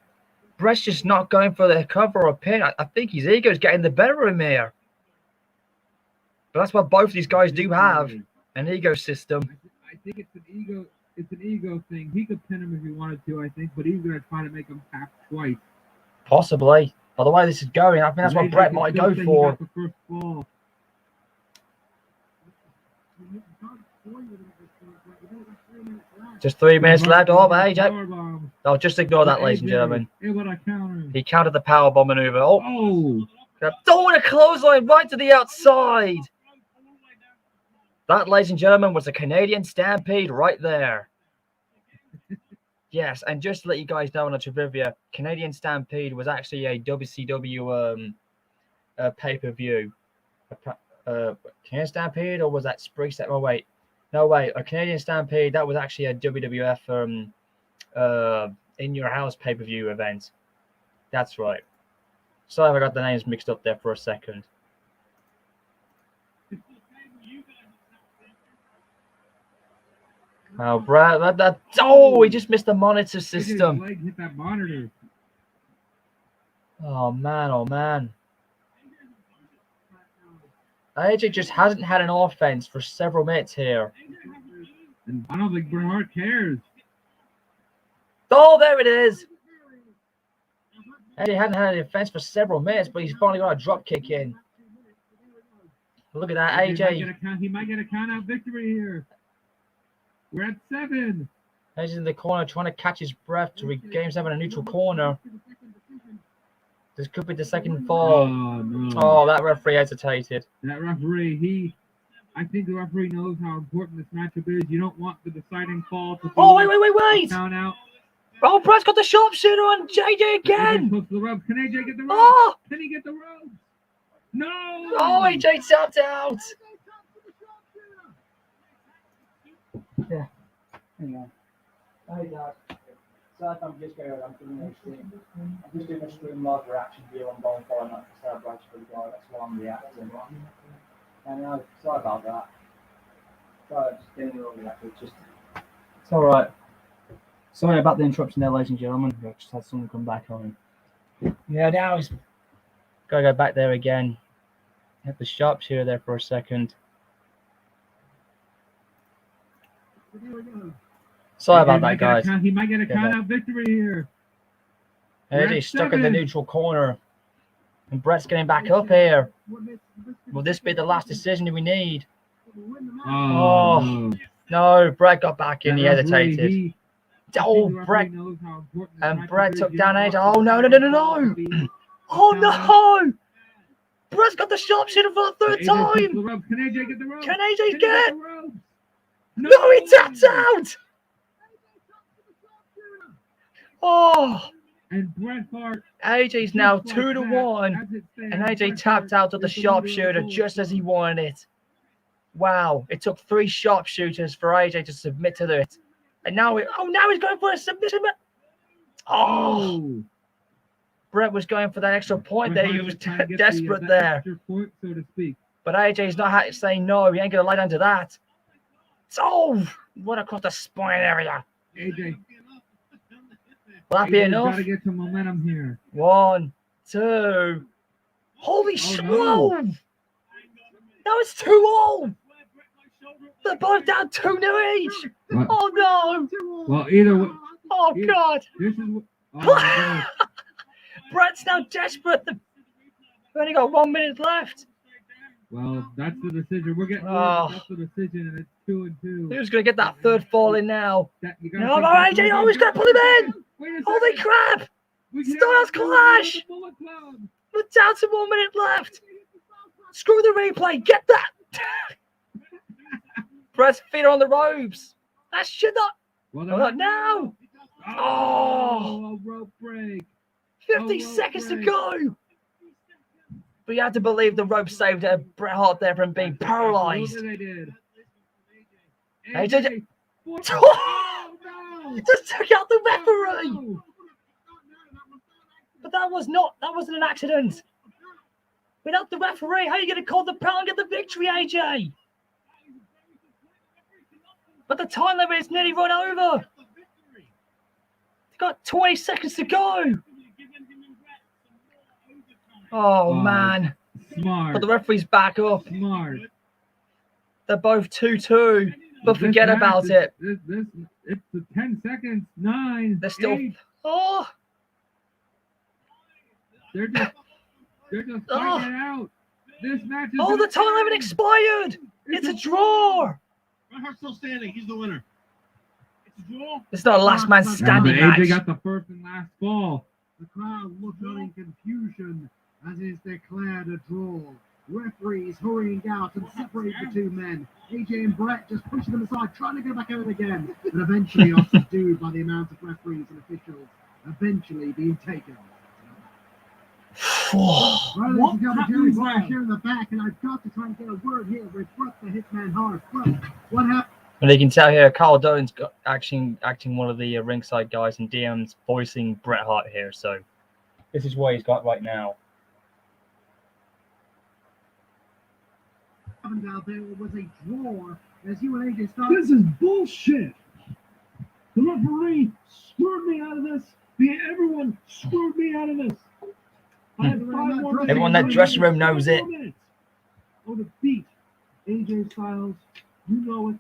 Bret's just not going for the cover or pin. I think his ego's getting the better of him here. But that's what both of these guys do have, an ego system. I think it's an ego. It's an ego thing. He could pin him if he wanted to, I think, but he's going to try to make him tap twice. Possibly. By the way this is going, I think that's what Bret might go for. The first fall. Just 3 minutes left. Oh, AJ. Powerbomb. Oh, just ignore that, ladies and gentlemen. Hey, what a counter. He countered the powerbomb maneuver. Oh, Oh. throwing a clothesline right to the outside. That, ladies and gentlemen, was a Canadian Stampede right there. Yes, and just to let you guys know on a trivia, Canadian Stampede was actually a WCW pay-per-view. Canadian Stampede, or was that Spring Step? Oh, wait. No, wait. A Canadian Stampede, that was actually a WWF In Your House pay-per-view event. That's right. Sorry if I got the names mixed up there for a second. Oh, Brad, oh, he just missed the monitor system. His leg hit that monitor. Oh, man, oh, man. AJ just hasn't had an offense for several minutes here. And I don't think Bret Hart cares. Oh, there it is. AJ hadn't had an offense for several minutes, but he's finally got a drop kick in. Look at that, AJ. He might get a count-out victory here. We're at 7. AJ's in the corner trying to catch his breath to regain himself in a neutral corner. This could be the second fall. Oh, no. Oh, that referee hesitated. That referee, I think the referee knows how important this matchup is. You don't want the deciding fall to Oh, wait. count out. Oh, Bret's got the sharpshooter on JJ again. Close to the ropes. Can AJ get the ropes? Oh, Can he get the ropes? No. oh, AJ tapped out. Yeah. Hang on. like I'm just doing a stream live reaction video on Bonfire Night for Celebration for the guy. That's why I'm reacting. And sorry about that. Sorry, just getting a little reactive. It's alright. Sorry about the interruption there, ladies and gentlemen. I just had someone come back on. Yeah, now it's gotta go back there again. Hit the sharpshooter there for a second. There we go. Sorry about that, guys. He might get a count-out victory here. AJ's stuck in the neutral corner. And Bret's getting back up here. Will this be the last decision we need? Oh, no, Bret got back in. He hesitated. Bret. And Bret took down AJ. Oh, no. Oh, no. Bret's got the sharpshooter for the third time. Can AJ get the rope? Can AJ get it? No, he tapped out. Oh. And Bret Hart. AJ's now 2-1. And AJ tapped out of the sharpshooter just as he wanted it. Wow. It took 3 sharpshooters for AJ to submit to it. And now he's going for a submission. Oh. Bret was going for that extra point there. He was desperate there. Point, so to speak. But AJ's not saying no. He ain't going to lie down to that. Oh, what across the spine area. AJ. Will that be enough? Got to get some momentum here. 1, 2. Holy shit. No. No, it's 2-all. They're both down 2-0 each. What? Oh, no. Well, either way. Oh, God. This is. Oh, Bret's now desperate. We've only got 1 minute left. well, that's the decision. We're getting. Oh. That's the decision, and it's 2-2. Who's going to get that third fall in now? No, No, AJ, oh, he's going to pull him in. Holy crap. Stlyes clash. We're down to 1 minute left. Screw the replay. Get that. Bret's feet are on the ropes. That should not. Not now. Oh. A rope break. 50 seconds to go. But you have to believe the rope saved Bret Hart there from being paralyzed. They did. AJ. Oh, no. He just took out the referee. No. But that wasn't an accident. Without the referee, how are you going to call the pound and get the victory, AJ? But the time limit is nearly run over. They've got 20 seconds to go. Oh, man. Smart. But the referee's back up. Smart. They're both 2-2. But forget about it. It's the 10 seconds. 9. They're still. 8. Oh. They're just fighting it out. This match is. Oh, the time limit expired. It's a draw. Bret Hart's still standing. He's the winner. It's a draw. It's not a last man standing AJ match. got the first and last fall. The crowd looked on in confusion as is declared a draw. Referees hurrying out and separate the two men. AJ and Bret just pushing them aside, trying to go back out again, and eventually are subdued by the amount of referees and officials eventually being taken. Right, ladies and gentlemen, Jerry Flash here in the back, and I've got to try and get a word here with Bret the Hitman Hart. Bret, what happened? And you can tell here, Carl Doan's got acting one of the ringside guys, and DM's voicing Bret Hart here. So this is what he's got right now. Out there was a draw as you and AJ started. This is bullshit. The referee screwed me out of this. Everyone screwed me out of this. I had 5 more minutes. Everyone in that dressing room knows it. Oh, the beat. AJ Styles, you know it.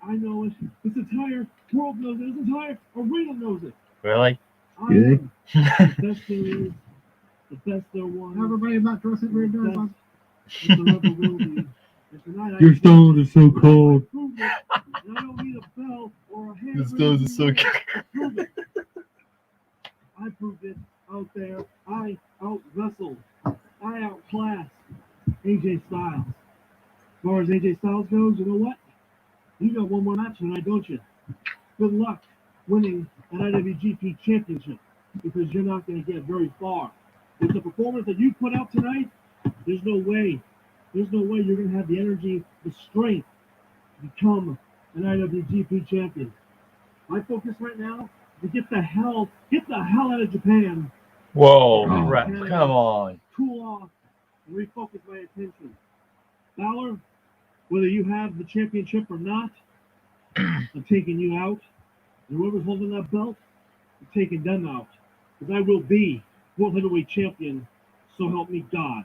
I know it. This entire world knows it. This entire arena knows it. Really? I am the best there is. The best there was. Everybody in that dressing room knows. The rebel will be. And tonight Your stone is so cold. I proved it. And I don't need a bell or a hand. The stones are so cold. I proved it out there. I out-wrestled. I outclassed AJ Styles. As far as AJ Styles goes, you know what? You got one more match tonight, don't you? Good luck winning an IWGP Championship because you're not going to get very far. With the performance that you put out tonight, there's no way you're going to have the energy, the strength to become an IWGP champion. My focus right now to get the hell out of Japan, Whoa, Oh, Bret, Canada. come on. cool off, and refocus my attention. Balor, whether you have the championship or not, I'm taking you out. And whoever's holding that belt, I'm taking them out. Because I will be World Heavyweight Champion, so help me God.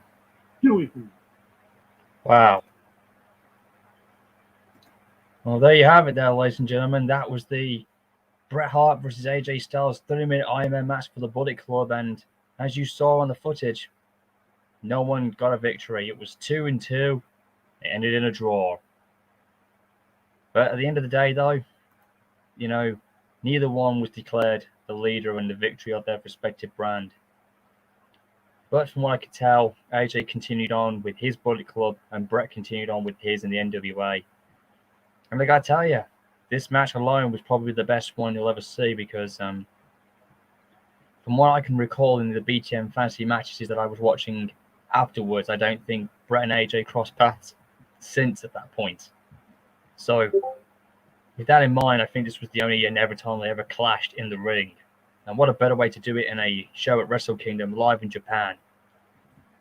Get away from me. Wow. Well, there you have it there, ladies and gentlemen. That was the Bret Hart versus AJ Styles 30-minute Ironman match for the Bullet Club. And as you saw on the footage, no one got a victory. It was 2-2. It ended in a draw. But at the end of the day, though, you know, neither one was declared the leader and the victory of their respective brand. But from what I could tell, AJ continued on with his Bullet Club and Bret continued on with his in the NWA. And I gotta tell you, this match alone was probably the best one you'll ever see because from what I can recall in the BTM Fantasy matches that I was watching afterwards, I don't think Bret and AJ crossed paths since at that point. So with that in mind, I think this was the only and ever time they ever clashed in the ring. And what a better way to do it in a show at WrestleKingdom live in Japan.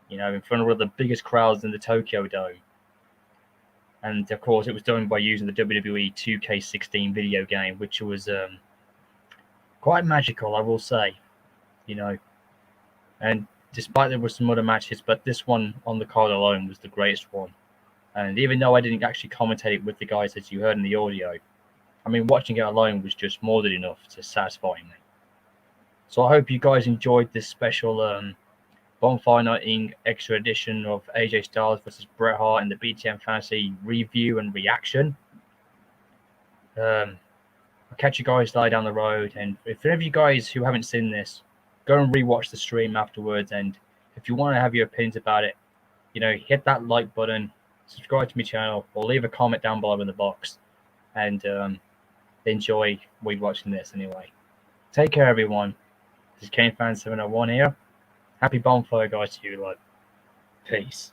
You know, in front of one of the biggest crowds in the Tokyo Dome. And of course, it was done by using the WWE 2K16 video game, which was quite magical, I will say. You know, and despite there were some other matches, but this one on the card alone was the greatest one. And even though I didn't actually commentate it with the guys as you heard in the audio, I mean, watching it alone was just more than enough to satisfy me. So I hope you guys enjoyed this special Bonfire Night Inc. extra edition of AJ Styles versus Bret Hart in the BTM Fantasy review and reaction. I'll catch you guys later down the road. And if any of you guys who haven't seen this, go and rewatch the stream afterwards. And if you want to have your opinions about it, you know, hit that like button, subscribe to my channel, or leave a comment down below in the box. And enjoy watching this anyway. Take care, everyone. This is KaneFan701 here. Happy Bonfire, guys, to you, love. Peace.